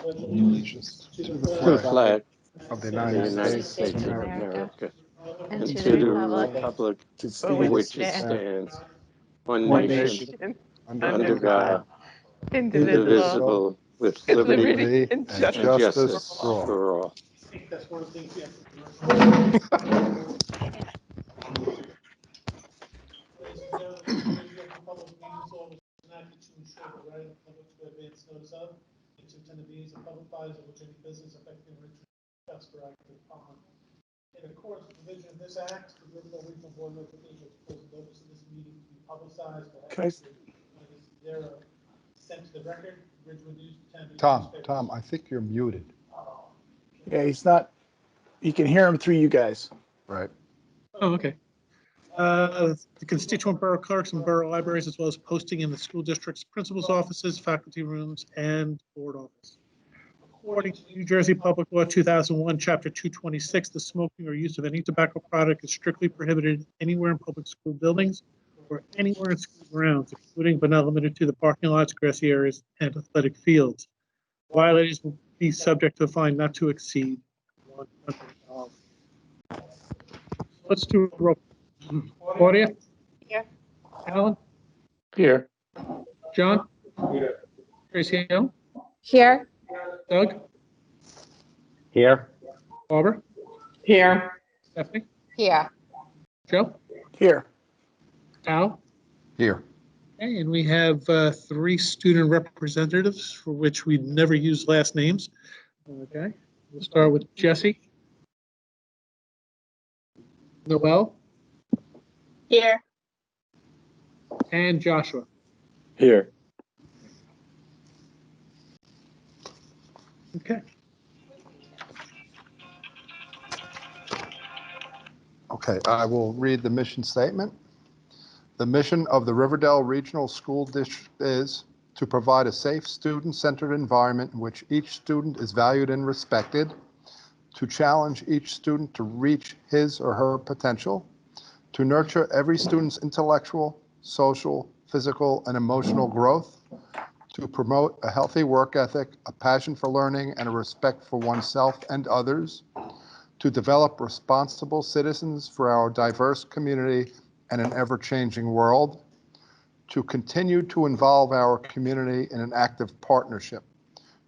allegiance to to the the flag flag of the of the United United States States of of America America and and to to the the republic republic for for which which it it stands, stands, one one nation, nation, under God, indivisible, indivisible, with with liberty liberty and and justice. and justice justice for all. for all. I think that's one of the things we have to learn. Ladies and gentlemen, New Jersey Open Public Meetings Law was enacted to ensure the right of the public to advance notice of and to attend the meetings of public bodies of which any business affecting or interests are acted upon. In accordance with the provision of this act, the Riverdale Regional Board of Education will propose the notice of this meeting to be publicized by thereof sent to the record, Ridgewood News, Tenby newspapers. Tom, I think you're muted. Yeah, he's not, you can hear him through you guys. Right. Oh, okay. The constituent borough clerks and borough libraries, as well as posting in the school district's principal's offices, faculty rooms, and board office. According to New Jersey Public Law 2001, Chapter 226, the smoking or use of any tobacco product is strictly prohibited anywhere in public school buildings or anywhere in school grounds, including but not limited to the parking lots, grassy areas, and athletic fields. Violators will be subject to a fine not to exceed $100. Let's do a roll. Claudia? Here. Alan? Here. John? Tracy Hill? Here. Doug? Here. Barbara? Here. Stephanie? Here. Joe? Here. Al? Here. Okay, and we have 3 student representatives for which we never use last names. Okay, we'll start with Jesse. Noel Here. and Joshua. Here. Okay. Okay, I will read the mission statement. The mission of the Riverdale Regional School District is to provide a safe, student-centered environment in which each student is valued and respected, to challenge each student to reach his or her potential, to nurture every student's intellectual, social, physical, and emotional growth, to promote a healthy work ethic, a passion for learning, and a respect for oneself and others, to develop responsible citizens for our diverse community and an ever-changing world, to continue to involve our community in an active partnership,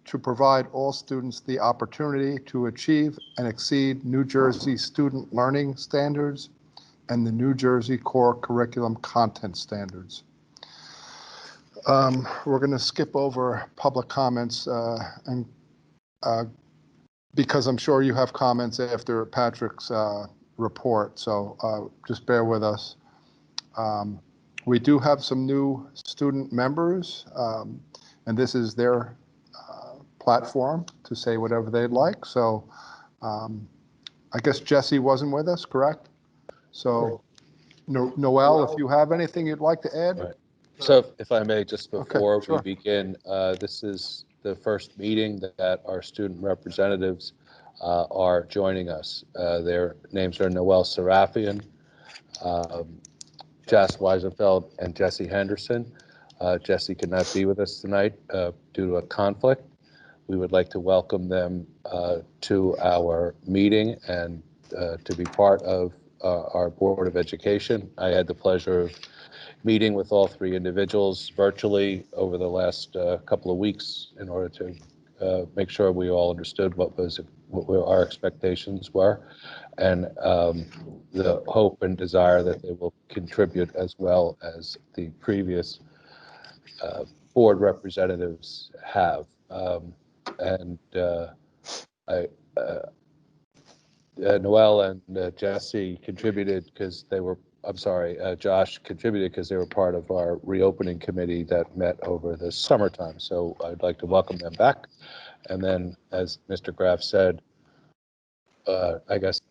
to provide all students the opportunity to achieve and exceed New Jersey student learning standards and the New Jersey core curriculum content standards. We're going to skip over public comments because I'm sure you have comments after Patrick's report, so just bear with us. We do have some new student members, and this is their platform to say whatever they'd like. So I guess Jesse wasn't with us, correct? So Noel, if you have anything you'd like to add? Right. So if I may, just before sure. we begin, this is the first meeting that our student representatives are joining us. Their names are Noel Serafian, Jas Weisenfeld, and Jesse Henderson. Jesse could not be with us tonight due to a conflict. We would like to welcome them to our meeting and to be part of our Board of Education. I had the pleasure of meeting with all 3 individuals virtually over the last couple of weeks in order to make sure we all understood what our expectations were, and the hope and desire that they will contribute as well as the previous board representatives have. Noel and Jesse contributed because they were, Josh contributed because they were part of our reopening committee that met over the summertime. So I'd like to welcome them back. And then, as Mr. Graff said, I guess.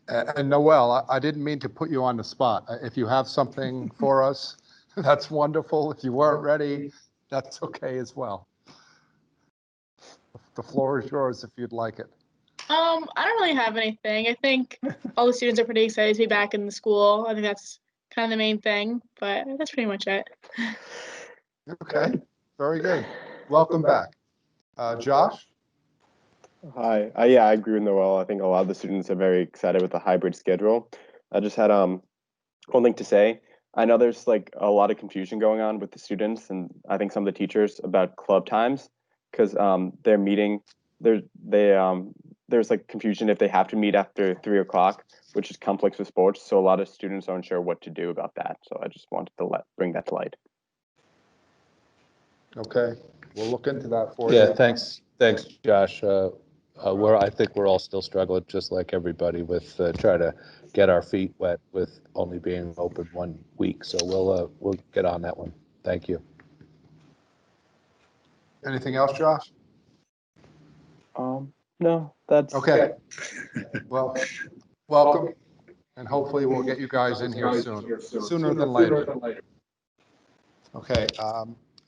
And Noel, I didn't mean to put you on the spot. If you have something for us, that's wonderful. If you weren't ready, that's okay as well. The floor is yours if you'd like it. I don't really have anything. I think all the students are pretty excited to be back in the school. I think that's kind of the main thing, but that's pretty much it. Okay, very good. Welcome back. Josh? Hi. Yeah, I agree with Noel. I think a lot of the students are very excited with the hybrid schedule. I just had one thing to say. I know there's like a lot of confusion going on with the students and I think some of the teachers about club times because they're meeting there's like confusion if they have to meet after 3 o'clock, which is conflicts with sports. So a lot of students aren't sure what to do about that. So I just wanted to bring that to light. Okay, we'll look into that for you. Yeah, thanks, Josh. I think we're all still struggling, just like everybody, with trying to get our feet wet with only being open 1 week. So we'll get on that one. Thank you. Anything else, Josh? No, that's Okay. Well, welcome, and hopefully we'll get you guys in here soon, sooner than later. Okay,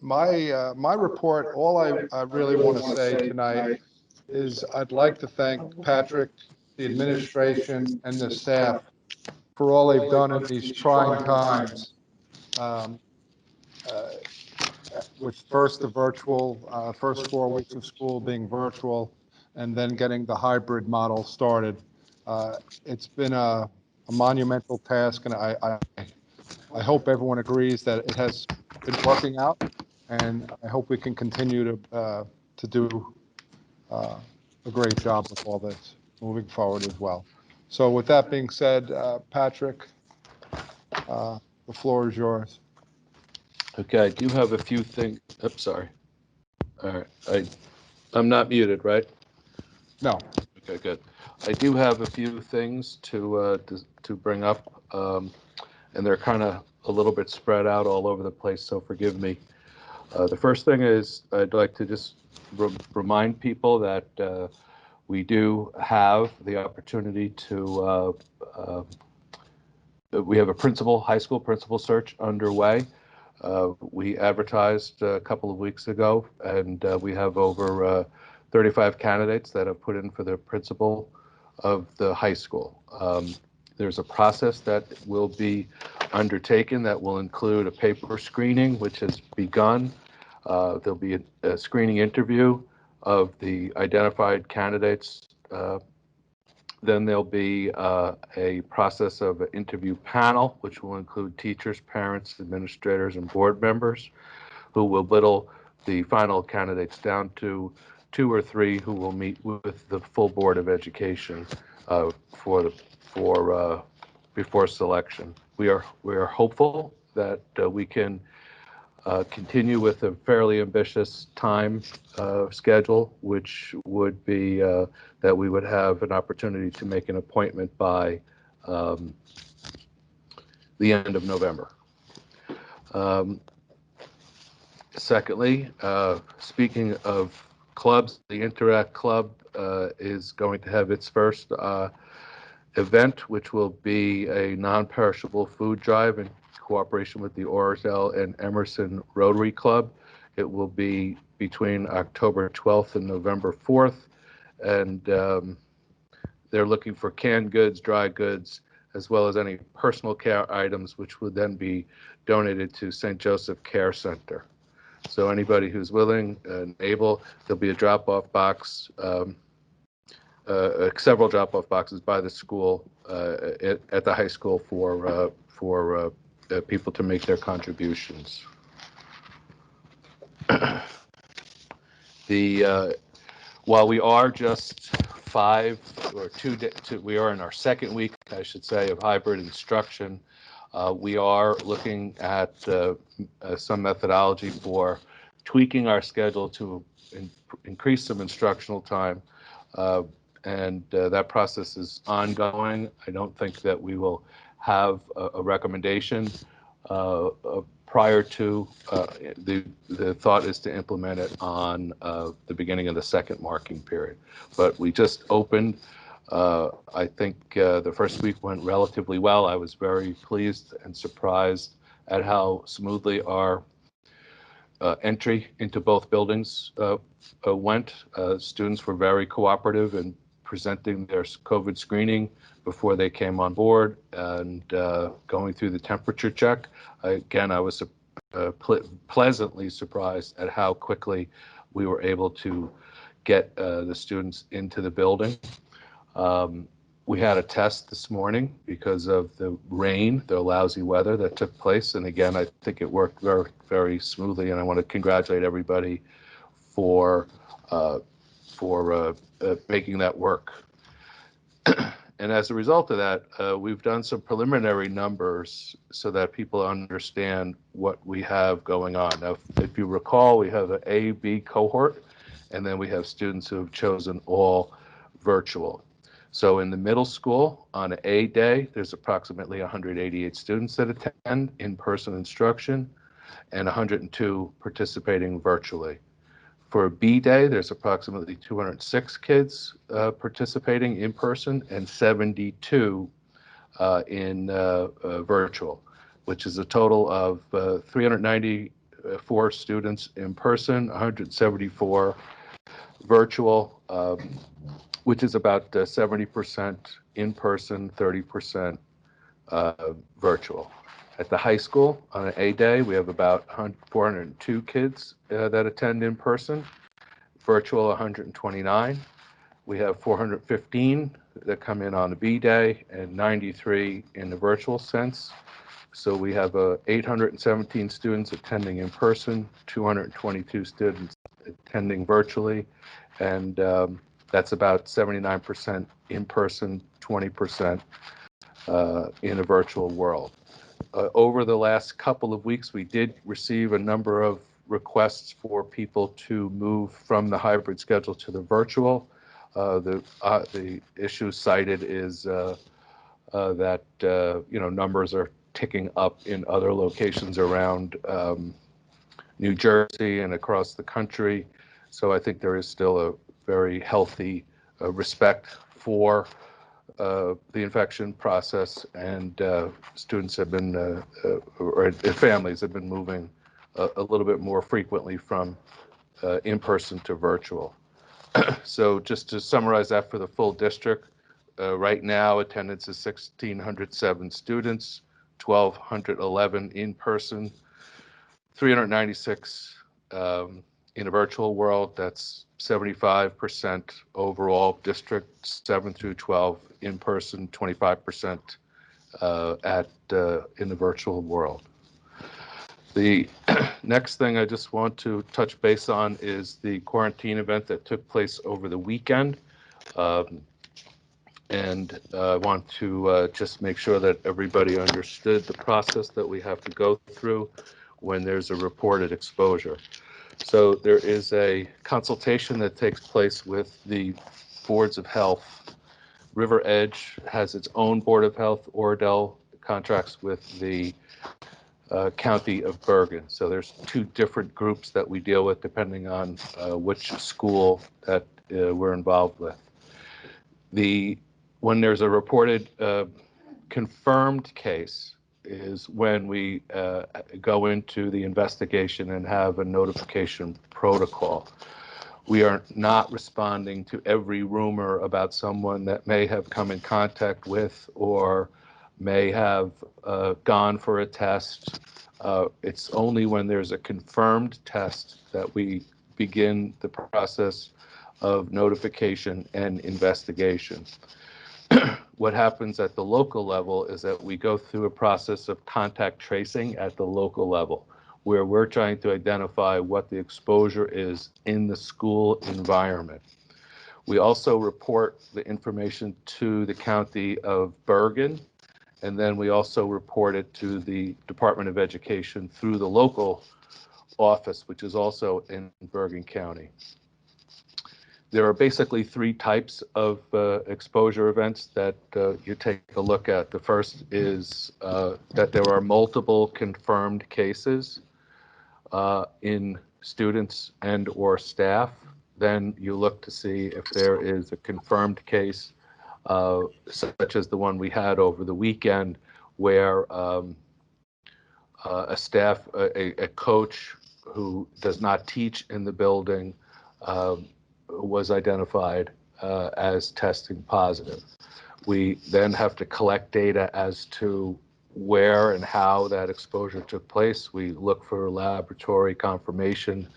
my report, all I really want to say tonight is I'd like to thank Patrick, the administration, and the staff for all they've done in these trying times. Um, uh, with first the virtual, first 4 weeks of school being virtual, and then getting the hybrid model started. It's been a monumental task, and I hope everyone agrees that it has been working out, and I hope we can continue to do a great job with all this moving forward as well. So with that being said, Patrick, the floor is yours. Okay, I do have a few things. I'm sorry. All right, I'm not muted, right? No. Okay, good. I do have a few things to bring up, and they're kind of a little bit spread out all over the place, so forgive me. The first thing is I'd like to just remind people that we do have the opportunity to, we have a high school principal search underway. We advertised a couple of weeks ago, and we have over 35 candidates that have put in for the principal of the high school. There's a process that will be undertaken that will include a paper screening, which has begun. There'll be a screening interview of the identified candidates. Then there'll be a process of an interview panel, which will include teachers, parents, administrators, and board members, who will whittle the final candidates down to 2 or 3 who will meet with the full Board of Education before selection. We are hopeful that we can continue with a fairly ambitious time schedule, which would be that we would have an opportunity to make an appointment by the end of November. Secondly, speaking of clubs, the Interact Club is going to have its first event, which will be a non-perishable food drive in cooperation with the Oradell and Emerson Rotary Club. It will be between October 12th and November 4th, and they're looking for canned goods, dry goods, as well as any personal care items, which would then be donated to St. Joseph Care Center. So anybody who's willing and able, there'll be a drop-off box, several drop-off boxes by the school at the high school for people to make their contributions. While we are just 5 or 2, we are in our second week, I should say, of hybrid instruction. We are looking at some methodology for tweaking our schedule to increase some instructional time, and that process is ongoing. I don't think that we will have a recommendation prior to the thought is to implement it on the beginning of the second marking period. But we just opened. I think the first week went relatively well. I was very pleased and surprised at how smoothly our entry into both buildings went. Students were very cooperative in presenting their COVID screening before they came on board and going through the temperature check. Again, I was pleasantly surprised at how quickly we were able to get the students into the building. We had a test this morning because of the rain, the lousy weather that took place. And again, I think it worked very, very smoothly. And I want to congratulate everybody for making that work. And as a result of that, we've done some preliminary numbers so that people understand what we have going on. Now, if you recall, we have an A, B cohort, and then we have students who have chosen all virtual. So in the middle school, on an A day, there's approximately 188 students that attend in-person instruction and 102 participating virtually. For a B day, there's approximately 206 kids participating in person and 72 in virtual, which is a total of 394 students in person, 174 virtual, which is about 70% in person, 30% virtual. At the high school, on an A day, we have about 402 kids that attend in person, virtual 129. We have 415 that come in on a B day and 93 in the virtual sense. So we have 817 students attending in person, 222 students attending virtually, and that's about 79% in person, 20% in a virtual world. Over the last couple of weeks, we did receive a number of requests for people to move from the hybrid schedule to the virtual. The issue cited is that numbers are ticking up in other locations around New Jersey and across the country. So I think there is still a very healthy respect for the infection process, and students have been, or families have been moving a little bit more frequently from in-person to virtual. So just to summarize that for the full district, right now attendance is 1,607 students, 1,211 in person, 396 in a virtual world. That's 75% overall district, 7 through 12 in person, 25% in the virtual world. The next thing I just want to touch base on is the quarantine event that took place over the weekend. And I want to just make sure that everybody understood the process that we have to go through when there's a reported exposure. So there is a consultation that takes place with the boards of health. River Edge has its own board of health. Dell contracts with the County of Bergen. So there's two different groups that we deal with depending on which school that we're involved with. When there's a reported confirmed case is when we go into the investigation and have a notification protocol. We are not responding to every rumor about someone that may have come in contact with or may have gone for a test. It's only when there's a confirmed test that we begin the process of notification and investigation. What happens at the local level is that we go through a process of contact tracing at the local level, where we're trying to identify what the exposure is in the school environment. We also report the information to the County of Bergen, and then we also report it to the Department of Education through the local office, which is also in Bergen County. There are basically three types of exposure events that you take a look at. The first is that there are multiple confirmed cases in students and or staff. Then you look to see if there is a confirmed case, such as the one we had over the weekend, where a coach who does not teach in the building was identified as testing positive. We then have to collect data as to where and how that exposure took place. We look for laboratory confirmation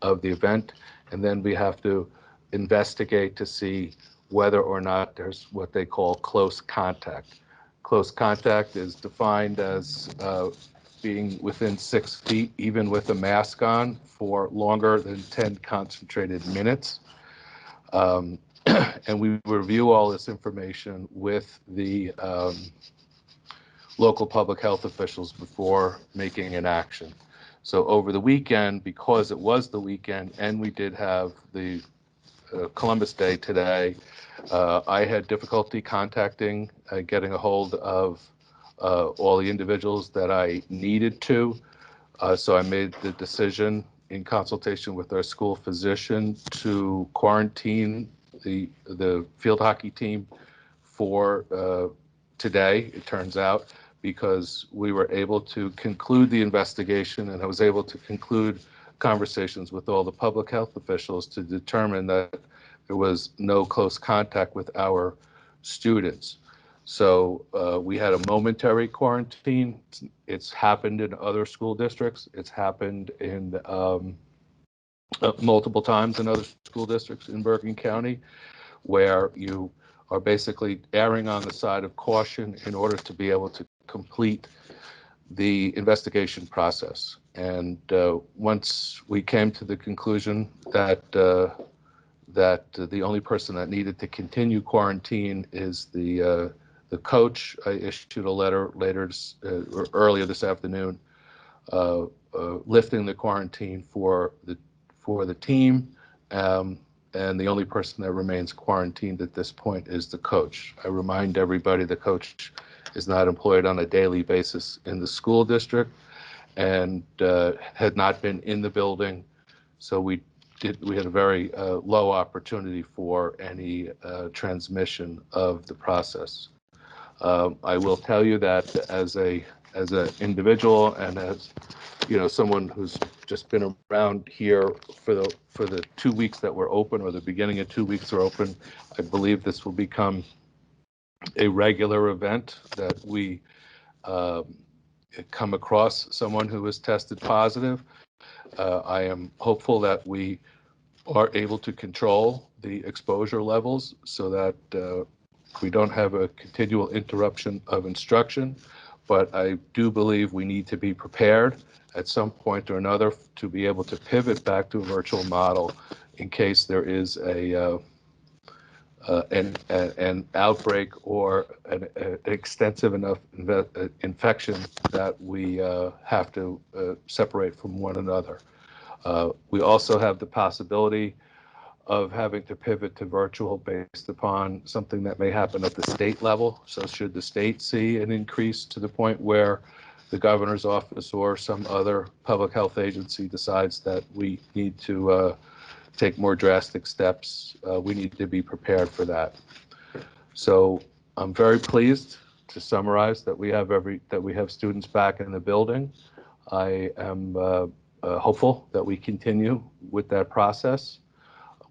of the event, and then we have to investigate to see whether or not there's what they call close contact. Close contact is defined as being within 6 feet, even with a mask on, for longer than 10 concentrated minutes. And we review all this information with the local public health officials before making an action. So over the weekend, because it was the weekend and we did have the Columbus Day today, I had difficulty contacting, getting a hold of all the individuals that I needed to. So I made the decision in consultation with our school physician to quarantine the field hockey team for today, it turns out, because we were able to conclude the investigation, and I was able to conclude conversations with all the public health officials to determine that there was no close contact with our students. So we had a momentary quarantine. It's happened in other school districts. It's happened in multiple times in other school districts in Bergen County, where you are basically erring on the side of caution in order to be able to complete the investigation process. And once we came to the conclusion that the only person that needed to continue quarantine is the coach, I issued a letter or earlier this afternoon, lifting the quarantine for the team. And the only person that remains quarantined at this point is the coach. I remind everybody the coach is not employed on a daily basis in the school district and had not been in the building. So we had a very low opportunity for any transmission of the process. I will tell you that as an individual and as someone who's just been around here for the 2 weeks that we're open, or the beginning of 2 weeks are open, I believe this will become a regular event that we come across someone who has tested positive. I am hopeful that we are able to control the exposure levels so that we don't have a continual interruption of instruction. But I do believe we need to be prepared at some point or another to be able to pivot back to a virtual model in case there is an outbreak or an extensive enough infection that we have to separate from one another. We also have the possibility of having to pivot to virtual based upon something that may happen at the state level. So should the state see an increase to the point where the governor's office or some other public health agency decides that we need to take more drastic steps, we need to be prepared for that. So I'm very pleased to summarize that we have students back in the building. I am hopeful that we continue with that process.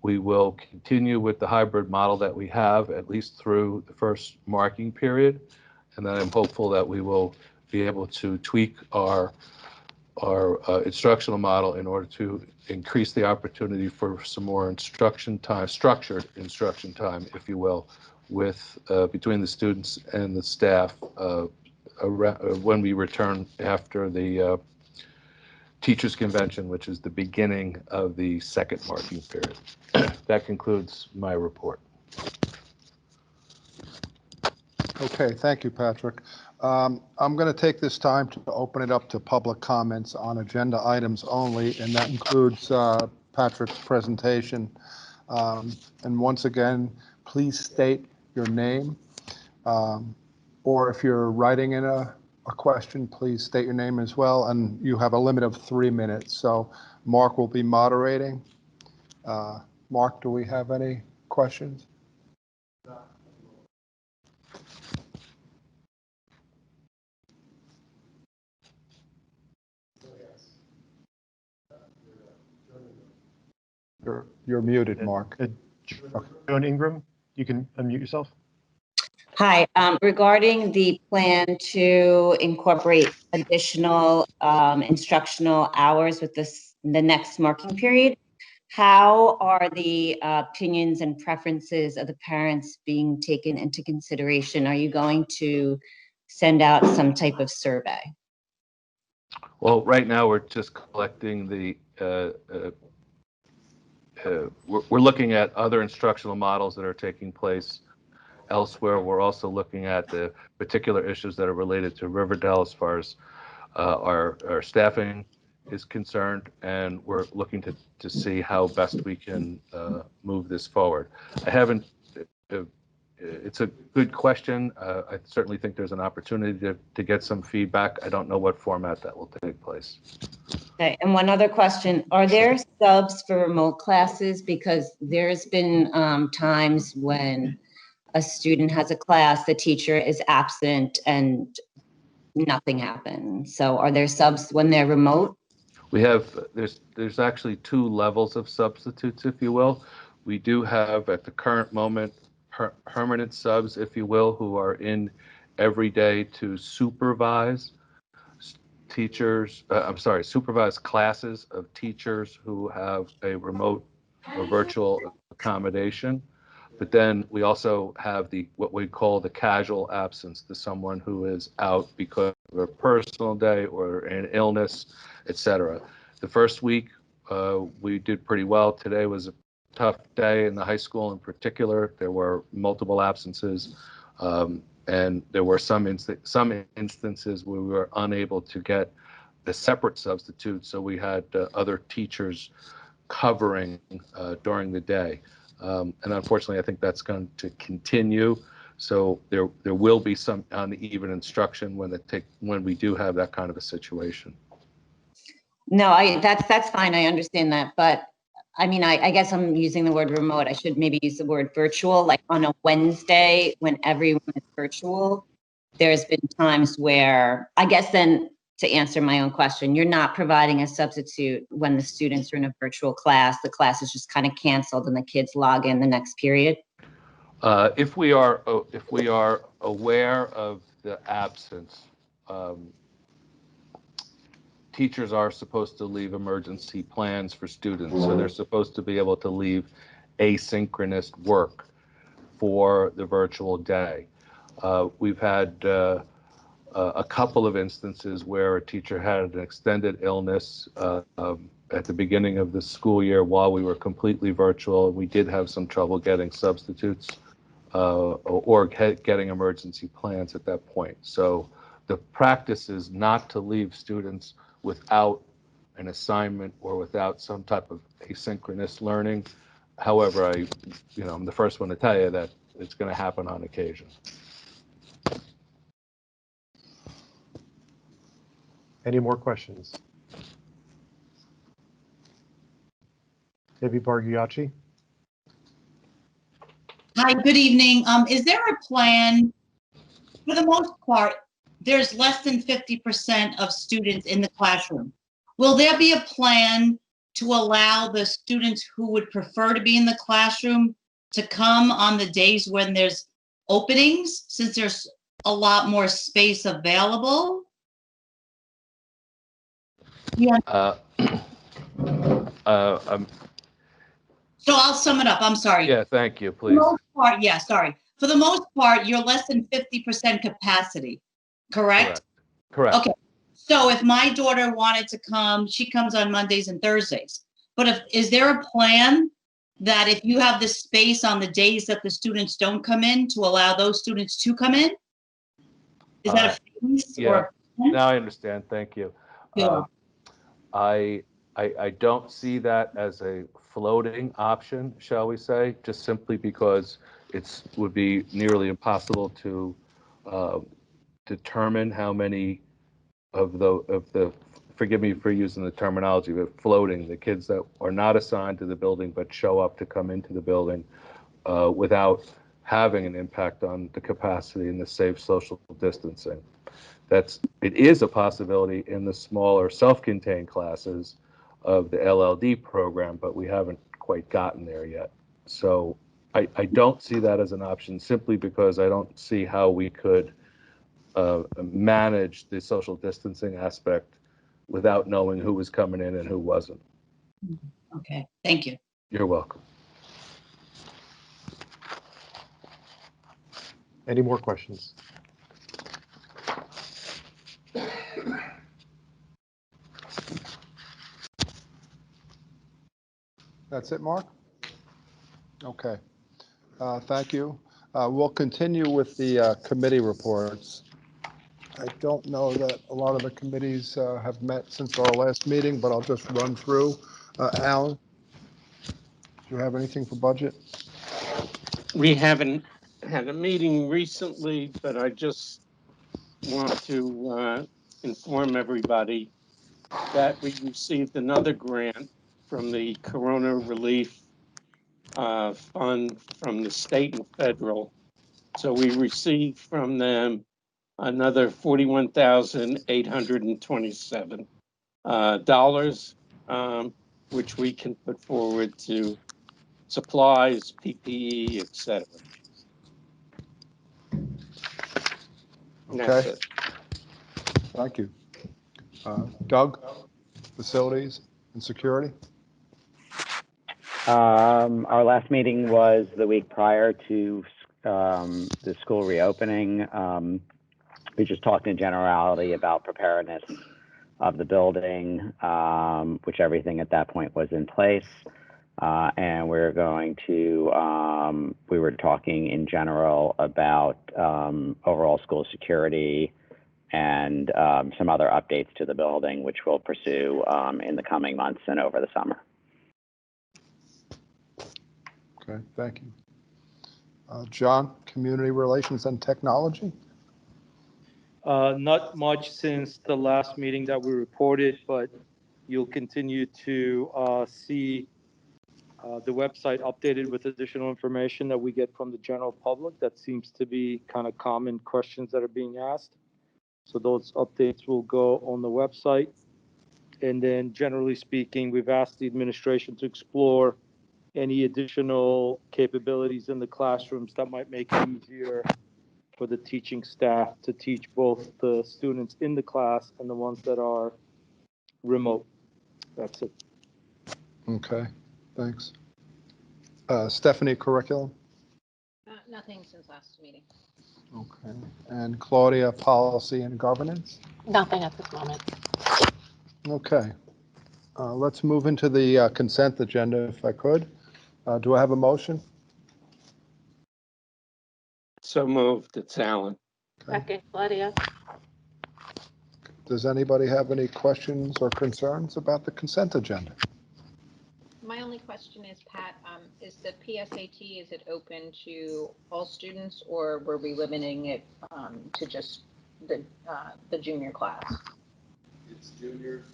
We will continue with the hybrid model that we have at least through the first marking period, and then I'm hopeful that we will be able to tweak our instructional model in order to increase the opportunity for some more instruction time, structured instruction time, if you will, with between the students and the staff when we return after the Teachers Convention, which is the beginning of the second marking period. That concludes my report. Okay, thank you, Patrick. I'm going to take this time to open it up to public comments on agenda items only, and that includes Patrick's presentation. And once again, please state your name, or if you're writing in a question, please state your name as well, and you have a limit of 3 minutes. So Mark will be moderating. Mark, do we have any questions? You're muted, Mark. Joan Ingram, you can unmute yourself. Hi, regarding the plan to incorporate additional instructional hours with the next marking period, how are the opinions and preferences of the parents being taken into consideration? Are you going to send out some type of survey? Well, right now, we're just collecting we're looking at other instructional models that are taking place elsewhere. We're also looking at the particular issues that are related to Riverdale as far as our staffing is concerned, and we're looking to see how best we can move this forward. I haven't, it's a good question. I certainly think there's an opportunity to get some feedback. I don't know what format that will take place. Okay, and one other question, are there subs for remote classes? Because there's been times when a student has a class, the teacher is absent and nothing happened. So are there subs when they're remote? We have, there's actually two levels of substitutes, if you will. We do have at the current moment permanent subs, if you will, who are in every day to supervise teachers, supervise classes of teachers who have a remote or virtual accommodation. But then we also have what we call the casual absence, to someone who is out because of a personal day or an illness, etc. The first week we did pretty well. Today was a tough day in the high school in particular. There were multiple absences, and there were some instances where we were unable to get a separate substitute, so we had other teachers covering during the day. And unfortunately, I think that's going to continue. So there will be some uneven instruction when we do have that kind of a situation. No, that's fine. I understand that. But I mean, I guess I'm using the word remote. I should maybe use the word virtual, like on a Wednesday when everyone is virtual. There's been times where, I guess then to answer my own question, you're not providing a substitute when the students are in a virtual class. The class is just kind of canceled and the kids log in the next period. If we are aware of the absence, teachers are supposed to leave emergency plans for students. So they're supposed to be able to leave asynchronous work for the virtual day. We've had a couple of instances where a teacher had an extended illness at the beginning of the school year while we were completely virtual. We did have some trouble getting substitutes or getting emergency plans at that point. So the practice is not to leave students without an assignment or without some type of asynchronous learning. However, I'm the first one to tell you that it's going to happen on occasion. Any more questions? Debbie Bargiacci? Hi, good evening. Is there a plan? For the most part, there's less than 50% of students in the classroom. Will there be a plan to allow the students who would prefer to be in the classroom to come on the days when there's openings, since there's a lot more space available? Yeah. So I'll sum it up. I'm sorry. Yeah, thank you, please. For the most part, yeah, sorry. For the most part, you're less than 50% capacity, correct? Correct. Okay. So if my daughter wanted to come, she comes on Mondays and Thursdays. But is there a plan that if you have the space on the days that the students don't come in, to allow those students to come in? Is that a phase? Yeah. Now I understand. Thank you. I don't see that as a floating option, shall we say, just simply because it would be nearly impossible to determine how many of the forgive me for using the terminology, but floating, the kids that are not assigned to the building but show up to come into the building without having an impact on the capacity and the safe social distancing. It is a possibility in the smaller self-contained classes of the LLD program, but we haven't quite gotten there yet. So I don't see that as an option simply because I don't see how we could manage the social distancing aspect without knowing who was coming in and who wasn't. Okay, thank you. You're welcome. Any more questions? That's it, Mark? Okay. Thank you. We'll continue with the committee reports. I don't know that a lot of the committees have met since our last meeting, but I'll just run through. Alan, do you have anything for budget? We haven't had a meeting recently, but I just want to inform everybody that we received another grant from the Corona Relief Fund from the state and federal. So we received from them another $41,827 which we can put forward to supplies, PPE, etc. That's Okay, it. thank you. Doug, facilities and security? Our last meeting was the week prior to the school reopening. We just talked in generality about preparedness of the building, which everything at that point was in place. And we were talking in general about overall school security and some other updates to the building, which we'll pursue in the coming months and over the summer. Okay, thank you. John, community relations and technology? Not much since the last meeting that we reported, but you'll continue to see the website updated with additional information that we get from the general public. That seems to be kind of common questions that are being asked. So those updates will go on the website. And then generally speaking, we've asked the administration to explore any additional capabilities in the classrooms that might make it easier for the teaching staff to teach both the students in the class and the ones that are remote. That's it. Okay, thanks. Stephanie, curriculum? Nothing since last meeting. Okay, and Claudia, policy and governance? Nothing at this moment. Okay, let's move into the consent agenda if I could. Do I have a motion? So moved. It's Alan. Second, Claudia. Does anybody have any questions or concerns about the consent agenda? My only question is, Pat, is the PSAT, is it open to all students, or were we limiting it to just the junior class? It's juniors.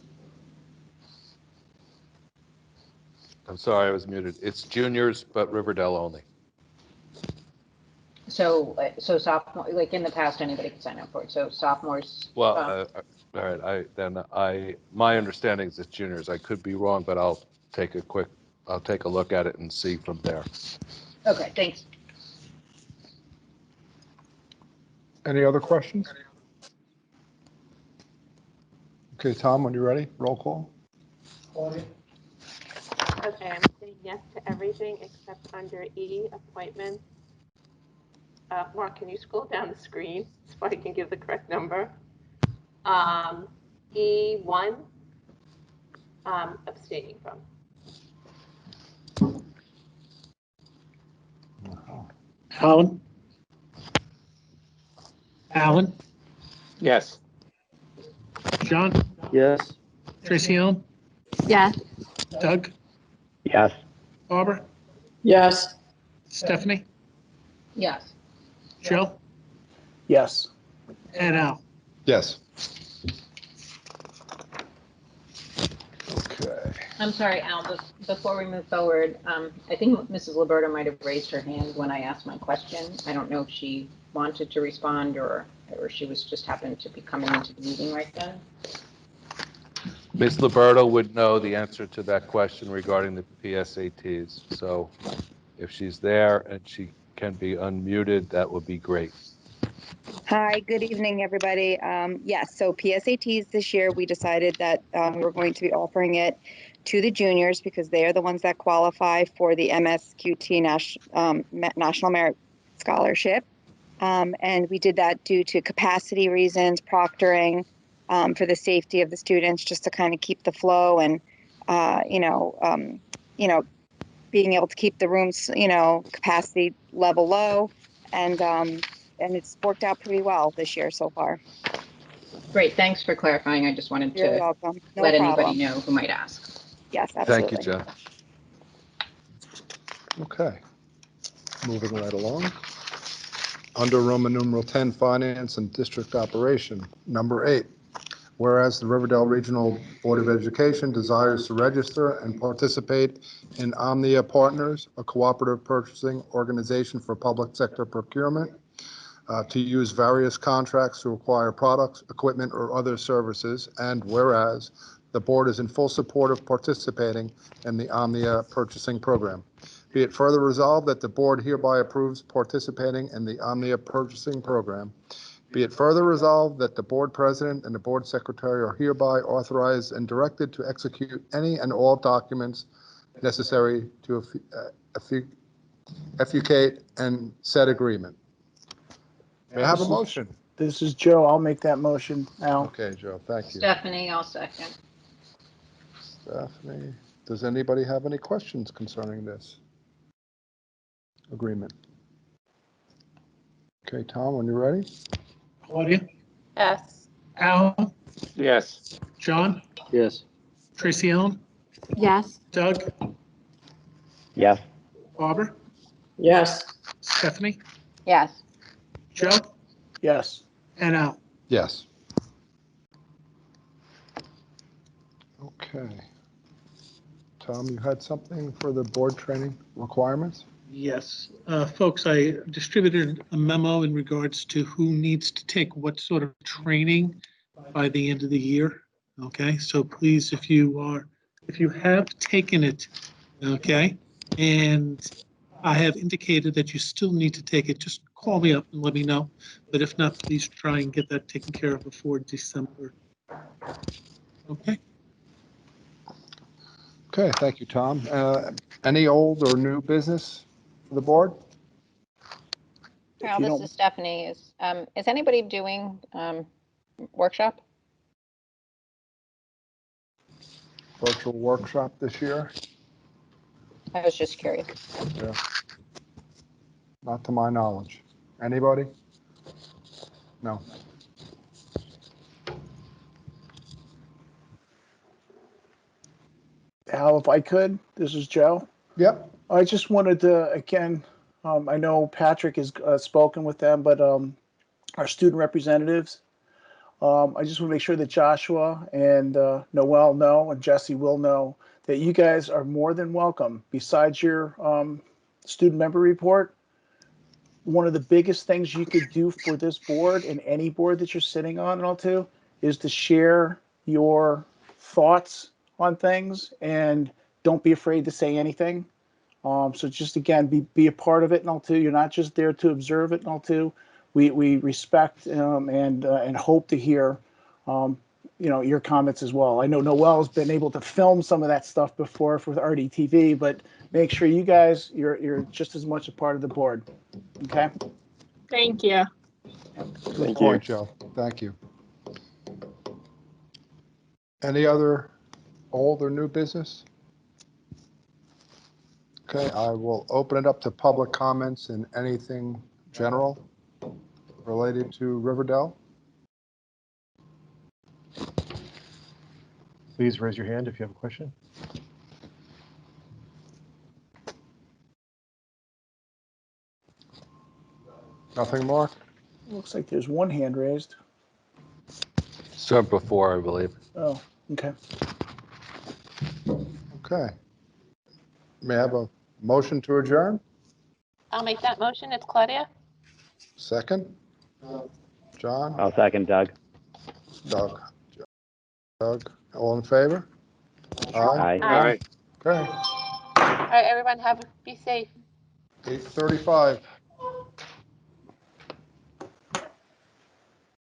I'm sorry, I was muted. It's juniors, but Riverdale only. So sophomore, like in the past, anybody could sign up for it. So sophomores. Well, all right. My understanding is it's juniors. I could be wrong, but I'll take a look at it and see from there. Okay, thanks. Any other questions? Okay, Tom, when you're ready, roll call. Okay, I'm saying yes to everything except under E, appointments. Mark, can you scroll down the screen so I can give the correct number? E1, abstaining from. Alan? Alan? Yes. John? Yes. Tracy Allen? Yes. Doug? Yes. Barbara? Yes. Stephanie? Yes. Joe? Yes. And Al? Yes. Okay. I'm sorry, Al, before we move forward, I think Mrs. Liberto might have raised her hand when I asked my question. I don't know if she wanted to respond or she was just happened to be coming into the meeting right then. Ms. Liberto would know the answer to that question regarding the PSATs. So If she's there and she can be unmuted, that would be great. Hi, good evening, everybody. Yes, so PSATs this year, we decided that we were going to be offering it to the juniors because they are the ones that qualify for the MSQT National Merit Scholarship. And we did that due to capacity reasons, proctoring, for the safety of the students, just to kind of keep the flow and, you know, being able to keep the rooms, capacity level low. And it's worked out pretty well this year so far. Great, thanks for clarifying. I just wanted You're to welcome. No let problem. anybody know who might ask. Yes, Thank you, absolutely. Jen. Okay. Moving right along. Under Roman numeral 10, Finance and District Operation, number 8. Whereas the Riverdale Regional Board of Education desires to register and participate in Omnia Partners, a cooperative purchasing organization for public sector procurement, to use various contracts to acquire products, equipment, or other services. And whereas the board is in full support of participating in the Omnia purchasing program. Be it further resolved that the board hereby approves participating in the Omnia purchasing program. Be it further resolved that the board president and the board secretary are hereby authorized and directed to execute any and all documents necessary to effectuate and said agreement. May I have a motion? This is Joe. I'll make that motion now. Okay, Joe, thank you. Stephanie, I'll second. Stephanie, does anybody have any questions concerning this agreement? Okay, Tom, when you're ready. Claudia, Yes. Al, Yes. John, Yes. Tracy Ellen, Yes. Doug, Yes. Barbara, Yes. Stephanie, Yes. Joe, Yes. and Al. Yes. Okay. Tom, you had something for the board training requirements? Yes, folks, I distributed a memo in regards to who needs to take what sort of training by the end of the year. Okay, so please, if you have taken it, okay, and I have indicated that you still need to take it, just call me up and let me know. But if not, please try and get that taken care of before December. Okay. Okay, thank you, Tom. Any old or new business for the board? Carol, you this don't- is Stephanie. Is anybody doing workshop? Virtual workshop this year? I was just curious. Yeah. Not to my knowledge. Anybody? No. Al, if I could, this is Joe. Yep. I just wanted to, again, I know Patrick has spoken with them, but our student representatives, I just want to make sure that Joshua and Noel know, and Jesse will know, that you guys are more than welcome. Besides your student member report, one of the biggest things you could do for this board and any board that you're sitting on and all too is to share your thoughts on things and don't be afraid to say anything. So just again, be a part of it and all too. You're not just there to observe it and all too. We respect and hope to hear your comments as well. I know Noel's been able to film some of that stuff before with RDTV, but make sure you guys you're just as much a part of the board. Okay. Thank you. Good Thank point, you. Joe. Thank you. Any other old or new business? Okay, I will open it up to public comments and anything general related to Riverdale. Please raise your hand if you have a question. Nothing more? Looks like there's one hand raised. So before, I believe. Oh, okay. Okay. May I have a motion to adjourn? I'll make that motion. It's Claudia. Second? John? I'll second Doug. Doug? Doug, all in favor? Aye. Aye. Aye. Okay. All right, everyone, be safe. 8:35.